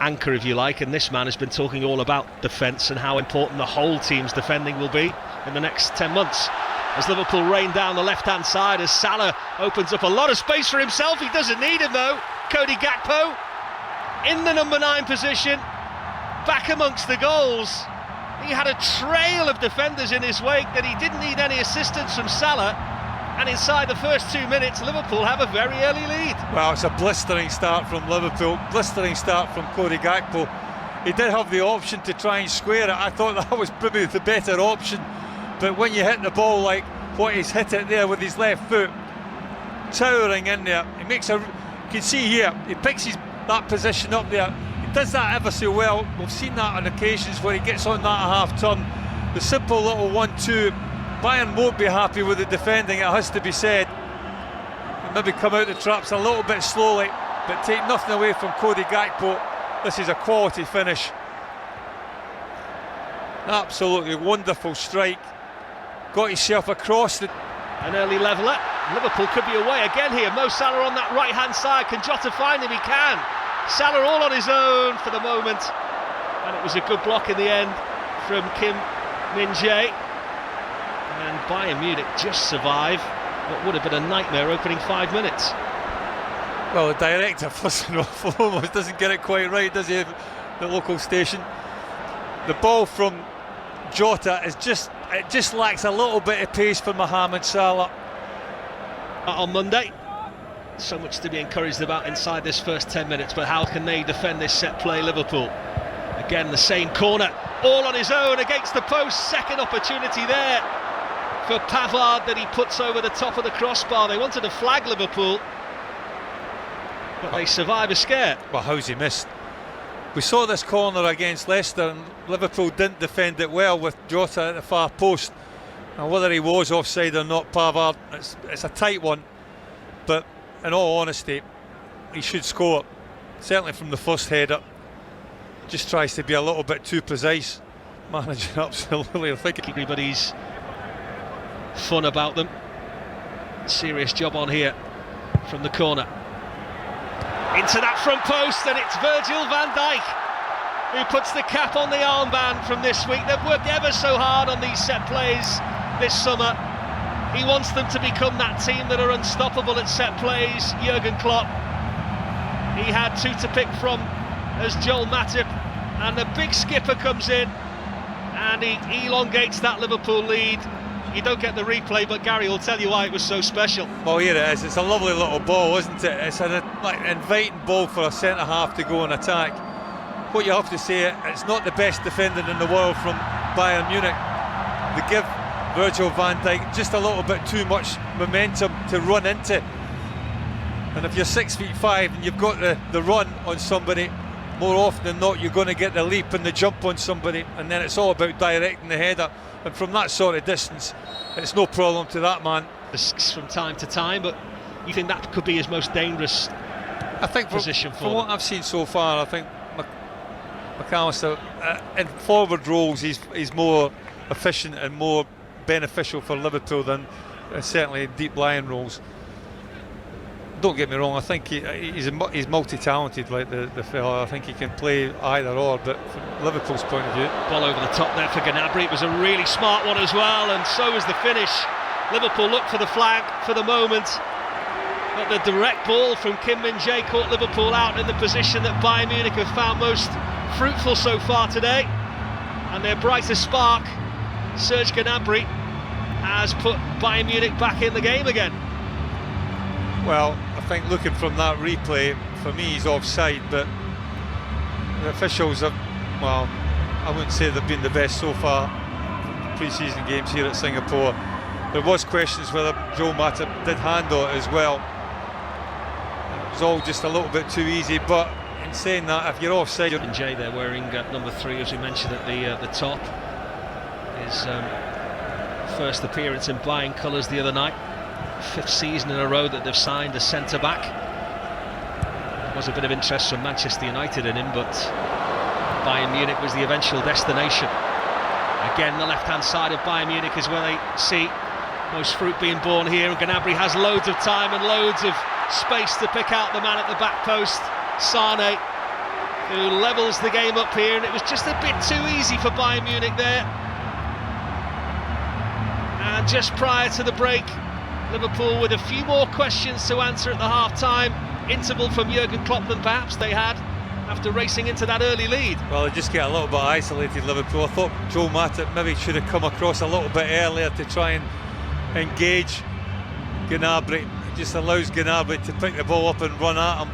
anchor, if you like, and this man has been talking all about defence and how important the whole team's defending will be in the next 10 months. As Liverpool rain down the left-hand side, as Salah opens up a lot of space for himself. He doesn't need him though. Cody Gakpo in the number 9 position, back amongst the goals. He had a trail of defenders in his wake that he didn't need any assistance from Salah, and inside the first 2 minutes Liverpool have a very early lead. Well, it's a blistering start from Liverpool, blistering start from Cody Gakpo. He did have the option to try and square it. I thought that was probably the better option, but when you hit the ball like what he's hit it there with his left foot, towering in there, he makes a, you can see here, he picks that position up there. He does that ever so well. We've seen that on occasions where he gets on that half turn. The simple little 1-2. Bayern won't be happy with the defending, it has to be said. Maybe come out the traps a little bit slowly, but take nothing away from Cody Gakpo. This is a quality finish. Absolutely wonderful strike. Got himself across the... An early leveller. Liverpool could be away again here. Mo Salah on that right hand side. Can Jota find him? He can. Salah all on his own for the moment, and it was a good block in the end from Kim Min-jae. And Bayern Munich just survive what would have been a nightmare opening 5 minutes. Well, the director, first and foremost, doesn't get it quite right, does he, the local station? The ball from Jota is just lacks a little bit of pace for Mohamed Salah. On Monday, so much to be encouraged about inside this first 10 minutes, but how can they defend this set play, Liverpool? Again, the same corner, all on his own against the post. Second opportunity there for Pavard that he puts over the top of the crossbar. They wanted to flag Liverpool, but they survive a scare. Well, how's he missed? We saw this corner against Leicester and Liverpool didn't defend it well with Jota at the far post. And whether he was offside or not, Pavard, it's a tight one, but in all honesty, he should score, certainly from the first header. Just tries to be a little bit too precise. Managing absolutely, I think everybody's fun about them. Serious job on here from the corner. Into that front post, and it's Virgil van Dijk who puts the cap on the armband from this week. They've worked ever so hard on these set plays this summer. He wants them to become that team that are unstoppable at set plays, Jurgen Klopp. He had 2 to pick from as Joel Matip, and the big skipper comes in and he elongates that Liverpool lead. You don't get the replay, but Gary will tell you why it was so special. Well, here it is. It's a lovely little ball, isn't it? It's an inviting ball for a centre-half to go and attack. What you have to say, it's not the best defending in the world from Bayern Munich. They give Virgil van Dijk just a little bit too much momentum to run into. And if you're 6'5" and you've got the run on somebody, more often than not you're going to get the leap and the jump on somebody, and then it's all about directing the header. And from that sort of distance, it's no problem to that man. From time to time, but you think that could be his most dangerous position from what I've seen so far? I think McAllister in forward roles he's more efficient and more beneficial for Liverpool than certainly in deep lying roles. Don't get me wrong, I think he's multi-talented, like the fella. I think he can play either or, but from Liverpool's point of view, ball over the top there for Gnabry. It was a really smart one as well, and so was the finish. Liverpool looked for the flag for the moment, but the direct ball from Kim Min-jae caught Liverpool out in the position that Bayern Munich have found most fruitful so far today, and their brightest spark, Serge Gnabry, has put Bayern Munich back in the game again. Well, I think looking from that replay, for me he's offside, but the officials have, well, I wouldn't say they've been the best so far pre-season games here at Singapore. There was questions whether Joel Matip did handle it as well. It was all just a little bit too easy, but in saying that, if you're offside... Jay there wearing number 3, as we mentioned at the top. His first appearance in Bayern colours the other night. 5th season in a row that they've signed a centre-back. There was a bit of interest from Manchester United in him, but Bayern Munich was the eventual destination. Again, the left-hand side of Bayern Munich is where they see most fruit being born here, and Gnabry has loads of time and loads of space to pick out the man at the back post. Sane who levels the game up here, and it was just a bit too easy for Bayern Munich there. And just prior to the break, Liverpool with a few more questions to answer at the half-time interval from Jurgen Klopp than perhaps they had after racing into that early lead. Well, they just get a little bit isolated, Liverpool. I thought Joe Matip maybe should have come across a little bit earlier to try and engage Gnabry. It just allows Gnabry to pick the ball up and run at him.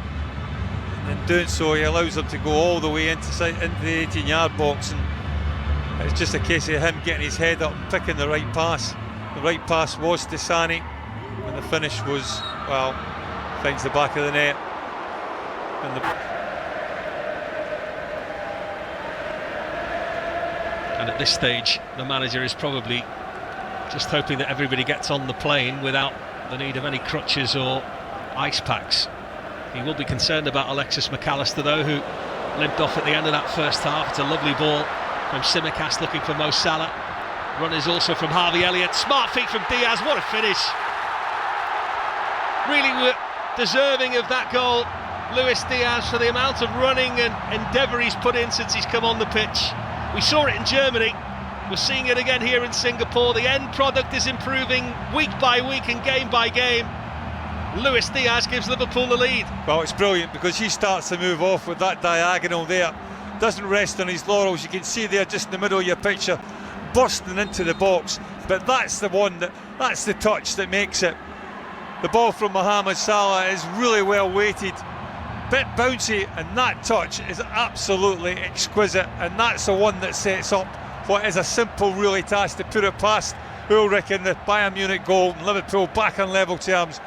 And in doing so, he allows him to go all the way into the 18-yard box. And it's just a case of him getting his head up and picking the right pass. The right pass was to Sané, and the finish was, well, finds the back of the net. And at this stage, the manager is probably just hoping that everybody gets on the plane without the need of any crutches or ice packs. He will be concerned about Alexis McAllister, though, who limped off at the end of that first half. It's a lovely ball from Tsimikas looking for Mo Salah. Run is also from Harvey Elliott. Smart feet from Diaz. What a finish. Really deserving of that goal, Luis Diaz, for the amount of running and endeavour he's put in since he's come on the pitch. We saw it in Germany. We're seeing it again here in Singapore. The end product is improving week by week and game by game. Luis Diaz gives Liverpool the lead. Well, it's brilliant because he starts to move off with that diagonal there. Doesn't rest on his laurels. You can see there just in the middle of your picture, bursting into the box. But that's the one, that's the touch that makes it. The ball from Mohamed Salah is really well weighted, bit bouncy, and that touch is absolutely exquisite, and that's the one that sets up what is a simple really task to put it past Ulrich in the Bayern Munich goal, and Liverpool back on level terms.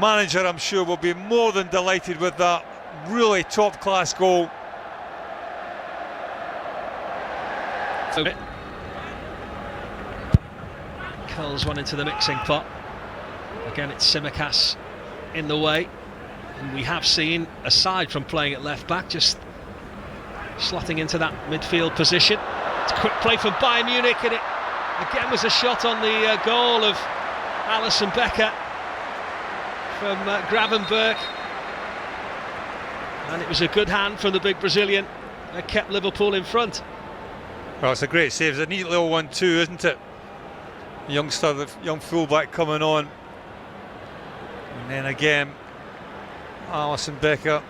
Manager, I'm sure, will be more than delighted with that really top class goal. Curls one into the mixing pot. Again, it's Tsimikas in the way, and we have seen, aside from playing at left back, just slotting into that midfield position. It's a quick play from Bayern Munich, and it again was a shot on the goal of Alisson Becker from Gravenberg, and it was a good hand from the big Brazilian that kept Liverpool in front. Well, it's a great save. It's a neat little one too, isn't it? The youngster, the young fullback coming on. And then again, Alisson Becker,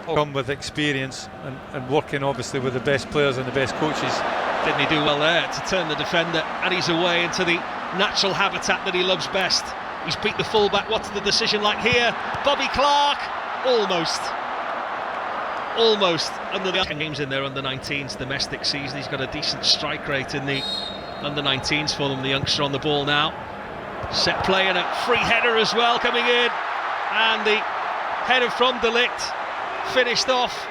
come with experience and working obviously with the best players and the best coaches. Didn't he do well there to turn the defender and he's away into the natural habitat that he loves best. He's beat the fullback. What's the decision like here? Bobby Clark, almost under the games in their under-19s domestic season. He's got a decent strike rate in the under-19s for them. The youngster on the ball now. Set play and a free header as well coming in, and the header from De Ligt finished off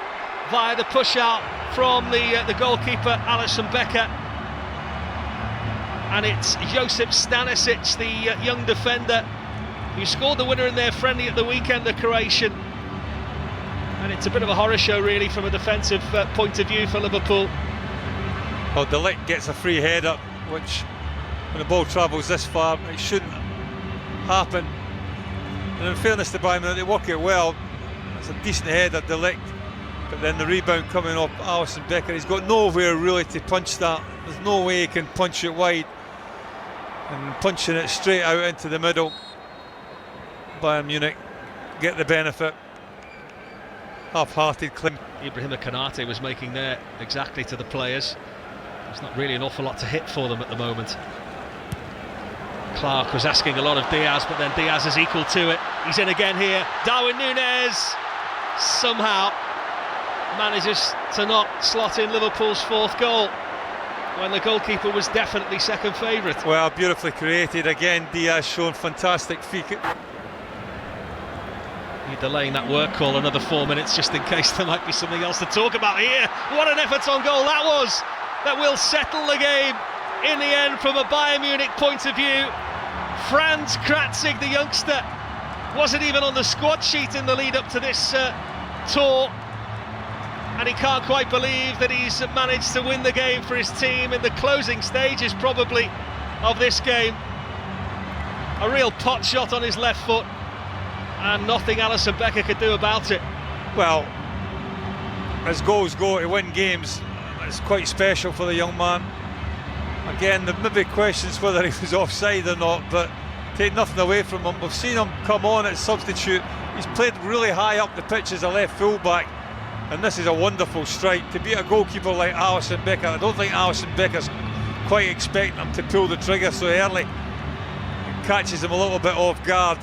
via the push out from the goalkeeper Alisson Becker, and it's Josip Stanisic, the young defender, who scored the winner in their friendly at the weekend, the Croatian. And it's a bit of a horror show really from a defensive point of view for Liverpool. Well, De Ligt gets a free header, which when the ball travels this far, it shouldn't happen. And in fairness to Bayern, they work it well. It's a decent header, De Ligt, but then the rebound coming off Alisson Becker. He's got nowhere really to punch that. There's no way he can punch it wide, and punching it straight out into the middle. Bayern Munich get the benefit. Half-hearted claim. Ibrahima Konate was making there exactly to the players. There's not really an awful lot to hit for them at the moment. Clark was asking a lot of Diaz, but then Diaz is equal to it. He's in again here. Darwin Núñez somehow manages to not slot in Liverpool's fourth goal when the goalkeeper was definitely second favourite. Well, beautifully created again. Diaz showing fantastic feet. You're delaying that work call another 4 minutes just in case there might be something else to talk about here. What an effort on goal that was! That will settle the game in the end from a Bayern Munich point of view. Franz Kratzig, the youngster, wasn't even on the squad sheet in the lead up to this tour, and he can't quite believe that he's managed to win the game for his team in the closing stages probably of this game. A real pot shot on his left foot, and nothing Alisson Becker could do about it. Well, as goals go to win games, it's quite special for the young man. Again, there may be questions whether he was offside or not, but take nothing away from him. We've seen him come on at substitute. He's played really high up the pitch as a left full-back, and this is a wonderful strike. To beat a goalkeeper like Alisson Becker, I don't think Alisson Becker's quite expecting him to pull the trigger so early. It catches him a little bit off guard.